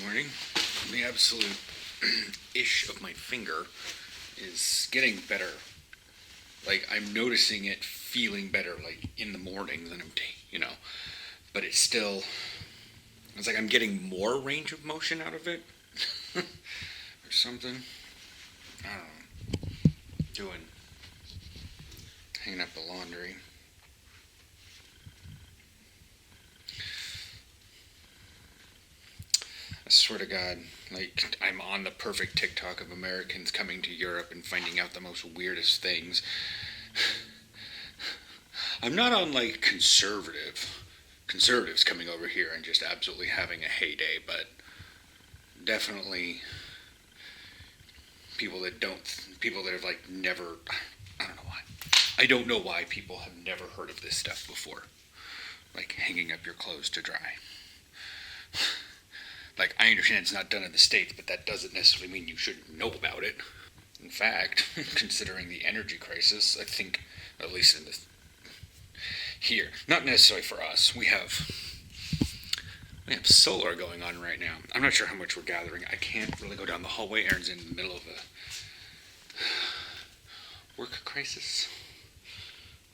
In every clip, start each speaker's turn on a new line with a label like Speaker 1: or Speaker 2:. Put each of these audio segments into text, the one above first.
Speaker 1: morning. The absolute ish of my finger is getting better. Like, I'm noticing it feeling better, like, in the morning than but it's still, it's like I'm getting more range of motion out of it, or something. I don't know. Hanging up the laundry. I swear to God, like, I'm on the perfect TikTok of Americans coming to Europe and finding out the most weirdest things. I'm not on, like, conservatives coming over here and just absolutely having a heyday, but definitely people that have, like, never, I don't know why. I don't know why people have never heard of this stuff before. Like, hanging up your clothes to dry. Like, I understand it's not done in the States, but that doesn't necessarily mean you shouldn't know about it. In fact, considering the energy crisis, I think, at least in here, not necessarily for us, we have solar going on right now. I'm not sure how much we're gathering. I can't really go down the hallway. Aaron's in the middle of a work crisis.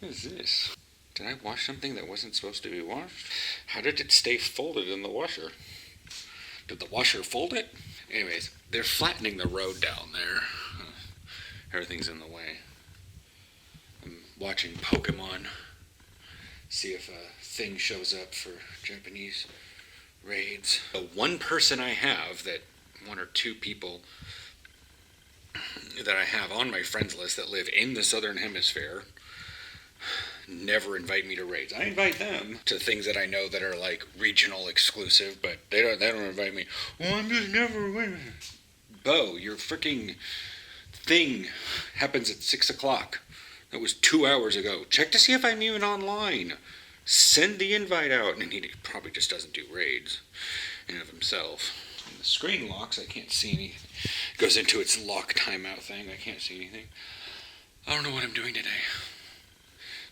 Speaker 1: What is this? Did I wash something that wasn't supposed to be washed? How did it stay folded in the washer? Did the washer fold it? Anyways, they're flattening the road down there. Everything's in the way. I'm watching Pokemon. See if a thing shows up for Japanese raids. The one person I have, one or two people that I have on my friends list that live in the Southern Hemisphere, never invite me to raids. I invite them to things that I know that are like regional exclusive, but they don't invite me. Well, I'm just never winning. Bo, your freaking thing happens at 6 o'clock. That was 2 hours ago. Check to see if I'm even online. Send the invite out. And he probably just doesn't do raids in and of himself. And the screen locks, I can't see anything. It goes into its lock timeout thing. I can't see anything. I don't know what I'm doing today.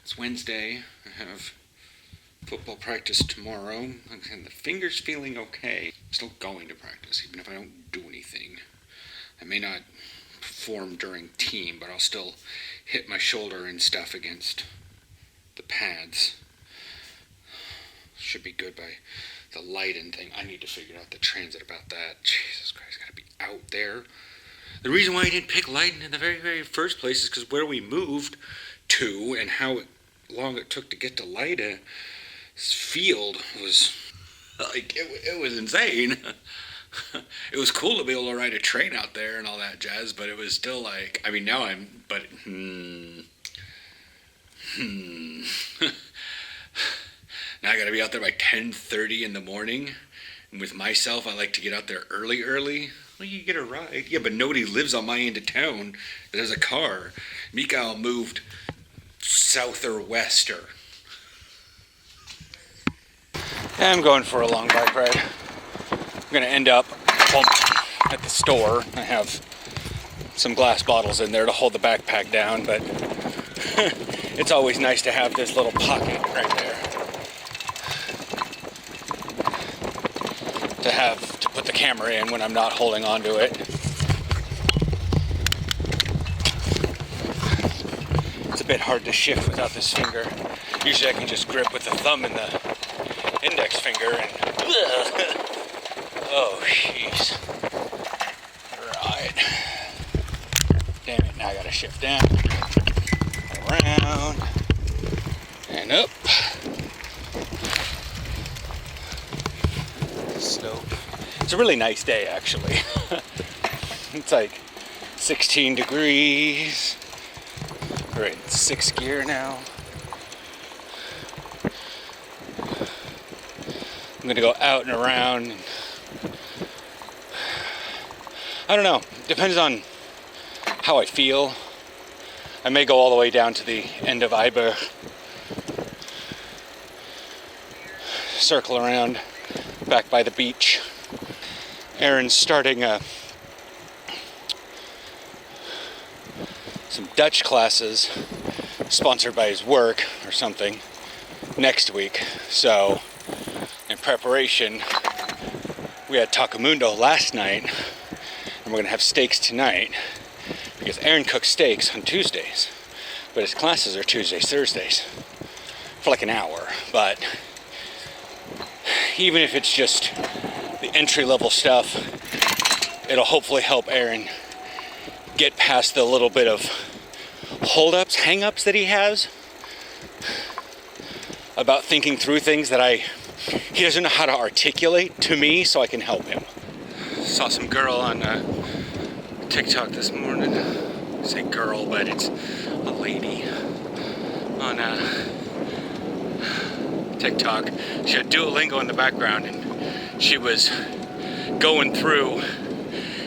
Speaker 1: It's Wednesday. I have football practice tomorrow. And the finger's feeling okay. I'm still going to practice, even if I don't do anything. I may not perform during team, but I'll still hit my shoulder and stuff against the pads. Should be good by the light and thing. I need to figure out the transit about that. Jesus Christ, gotta be out there. The reason why I didn't pick Leiden in the very, very first place is because where we moved to and how long it took to get to Leiden, this field was like, it was insane. It was cool to be able to ride a train out there and all that jazz, but it was still like, I mean, now now I gotta be out there by 10:30 in the morning, and with myself, I like to get out there early. Well, you get a ride. Yeah, but nobody lives on my end of town that has a car. Mikael moved south or west or... I'm going for a long bike ride. I'm going to end up at the store. I have some glass bottles in there to hold the backpack down, but it's always nice to have this little pocket right there to put the camera in when I'm not holding on to it. It's a bit hard to shift without this finger. Usually I can just grip with the thumb and the index finger and... Oh, jeez. Right. Damn it, now I gotta shift down, around, and up. Slope. It's a really nice day, actually. It's like 16 degrees. We're in 6th gear now. I'm gonna go out and around. And I don't know. Depends on how I feel. I may go all the way down to the end of Iber, circle around back by the beach. Aaron's starting some Dutch classes sponsored by his work or something next week. So in preparation,
Speaker 2: we had Tacomundo last night, and we're gonna have steaks tonight, because Aaron cooks steaks on Tuesdays, but his classes are Tuesdays, Thursdays, for like an hour. But even if it's just the entry-level stuff, it'll hopefully help Aaron get past the little bit of holdups, hang-ups that he has about thinking through things that he doesn't know how to articulate to me, so I can help him. Saw some girl on TikTok this morning. I say girl, but it's a lady on TikTok. She had Duolingo in the background, and she was going through,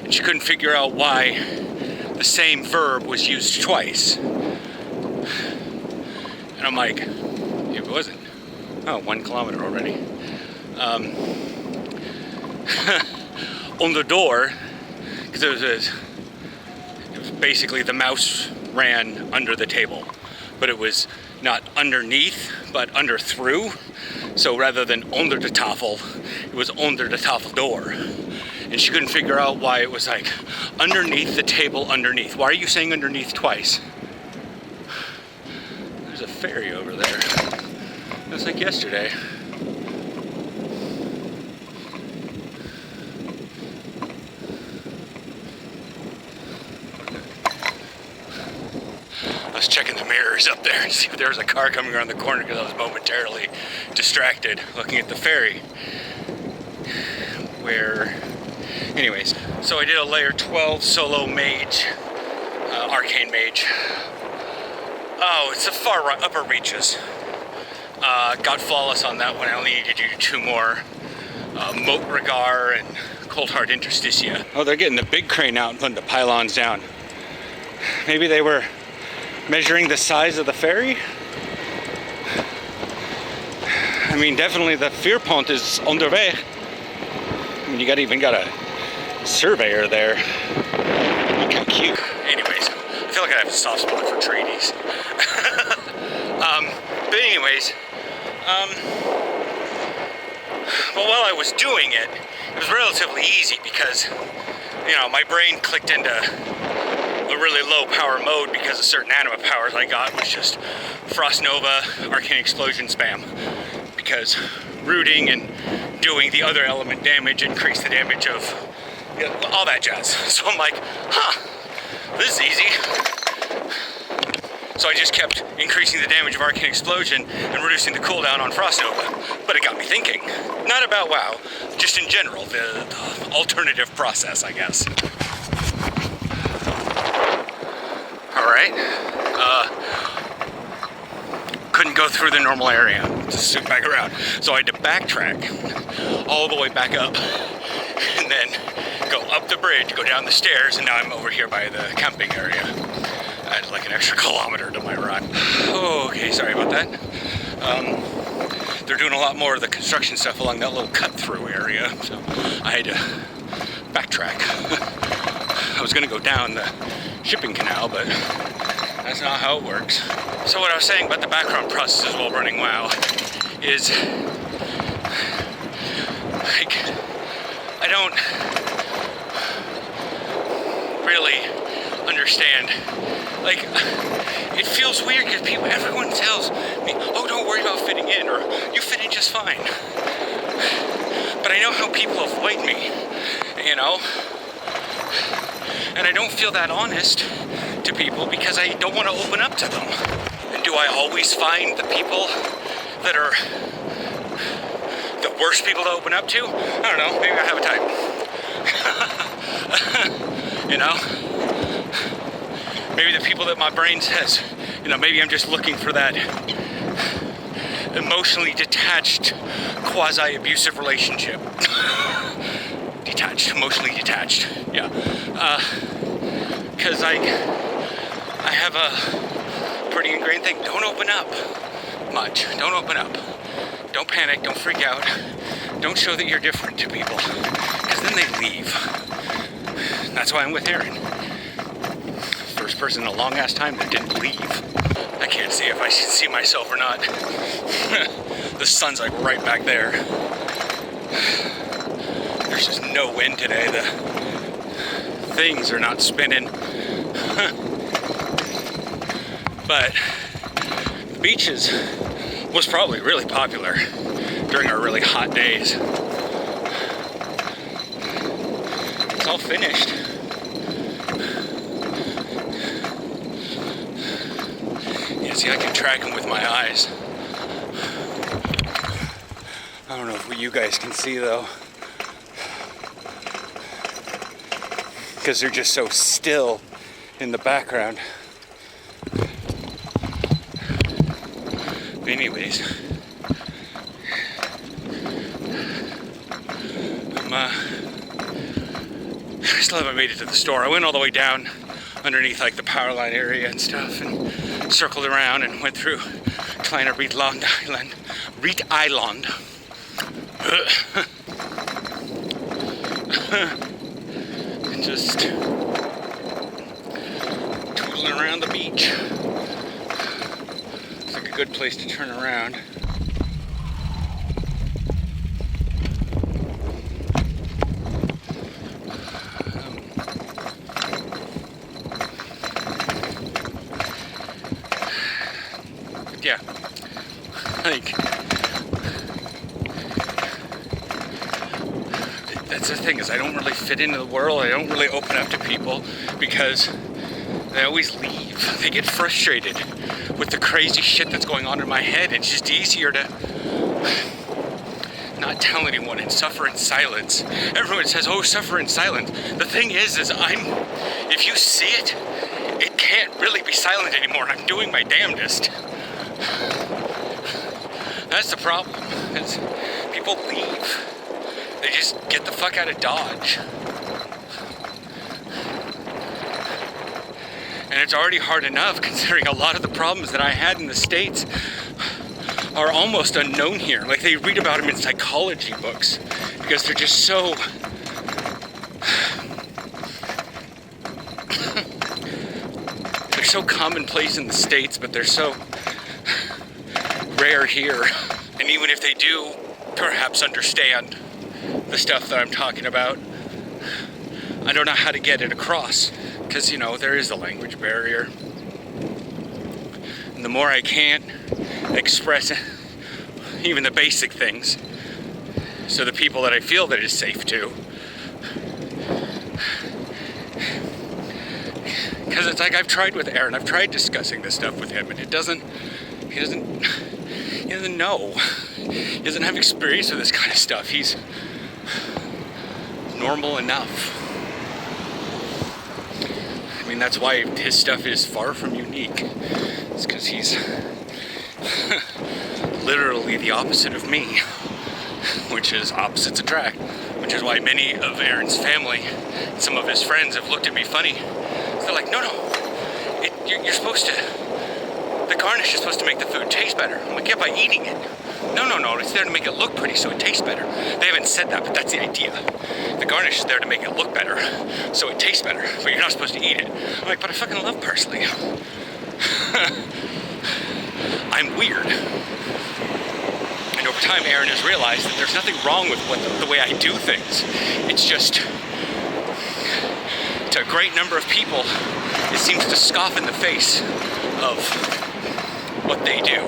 Speaker 2: and she couldn't figure out why the same verb was used twice. And I'm like, it wasn't. Oh, 1 kilometer already. On the door, because it was basically the mouse ran under the table, but it was not underneath, but under through. So rather than onder de tafel, it was onder de tafel door. And she couldn't figure out why it was like underneath the table, underneath. Why are you saying underneath twice? There's a ferry over there. That's like yesterday. I was checking the mirrors up there and see if there was a car coming around the corner because I was momentarily distracted looking at the ferry. Anyways, so I did a layer 12 solo mage, arcane mage. Oh, it's the far right, upper reaches. Got flawless on that one. I only needed to do 2 more. Moat Regar and Cold Heart Interstitia. Oh, they're getting the big crane out and putting the pylons down. Maybe they were measuring the size of the ferry? I mean, definitely the Veerpont is underweg. I mean, you even got a surveyor there. Kind of cute. Anyways, I feel like I have a soft spot for tradies. But anyways, well, while I was doing it, it was relatively easy because, you know, my brain clicked into a really low power mode because of certain anima powers I got was just Frost Nova, Arcane Explosion spam. Because rooting and doing the other element damage increased the damage of, you know, all that jazz. So I'm like, this is easy. So I just kept increasing the damage of Arcane Explosion and reducing the cooldown on Frost Nova. But it got me thinking. Not about WoW, just in general, the alternative process, I guess. Alright. Couldn't go through the normal area to swoop back around. So I had to backtrack all the way back up and then go up the bridge, go down the stairs, and now I'm over here by the camping area. I had like an extra kilometer to my run. Oh, okay, sorry about that. They're doing a lot more of the construction stuff along that little cut-through area, so I had to backtrack. I was gonna go down the shipping canal, but that's not how it works. So what I was saying about the background processes while running WoW is, like, I don't really understand. Like, it feels weird because everyone tells me, oh, don't worry about fitting in, or you fit in just fine. But I know how people avoid me, you know? And I don't feel that honest to people because I don't want to open up to them. And do I always find the people that are the worst people to open up to? I don't know, maybe I have a type. You know? Maybe the people that my brain says, you know, maybe I'm just looking for that emotionally detached, quasi-abusive relationship. Emotionally detached, yeah. Because I have a pretty ingrained thing. Don't open up much. Don't open up. Don't panic. Don't freak out. Don't show that you're different to people. Because then they leave. That's why I'm with Aaron. First person in a long ass time that didn't leave. I can't see if I should see myself or not. The sun's like right back there. There's just no wind today. The things are not spinning. But the beaches was probably really popular during our really hot days. It's all finished. Yeah, see, I can track them with my eyes. I don't know if you guys can see though, because they're just so still in the background. But anyways, I still haven't made it to the store. I went all the way down underneath like the power line area and stuff, and circled around and went through Kleiner Riet Island. And just tootling around the beach. It's like a good place to turn around. Yeah, like, that's the thing, is I don't really fit into the world. I don't really open up to people because they always leave. They get frustrated with the crazy shit that's going on in my head. It's just easier to not tell anyone and suffer in silence. Everyone says, oh, suffer in silence. The thing is if you see it, it can't really be silent anymore. I'm doing my damnedest. That's the problem. People leave. They just get the fuck out of Dodge. And it's already hard enough considering a lot of the problems that I had in the States are almost unknown here. Like, they read about them in psychology books because they're just so they're so commonplace in the States, but they're so rare here. And even if they do perhaps understand the stuff that I'm talking about, I don't know how to get it across because, you know, there is a language barrier. And the more I can't express even the basic things, so the people that I feel that it is safe to, because it's like I've tried with Aaron, I've tried discussing this stuff with him, and he doesn't know. He doesn't have experience with this kind of stuff. He's normal enough. I mean, that's why his stuff is far from unique. It's because he's literally the opposite of me, which is opposites attract, which is why many of Aaron's family, some of his friends have looked at me funny. They're like, no, you're supposed to, the garnish is supposed to make the food taste better. I'm like, yeah, by eating it. No, it's there to make it look pretty so it tastes better. They haven't said that, but that's the idea. The garnish is there to make it look better so it tastes better, but you're not supposed to eat it. I'm like, but I fucking love parsley. I'm weird. And over time, Aaron has realized that there's nothing wrong with the way I do things. It's just, to a great number of people, it seems to scoff in the face of what they do.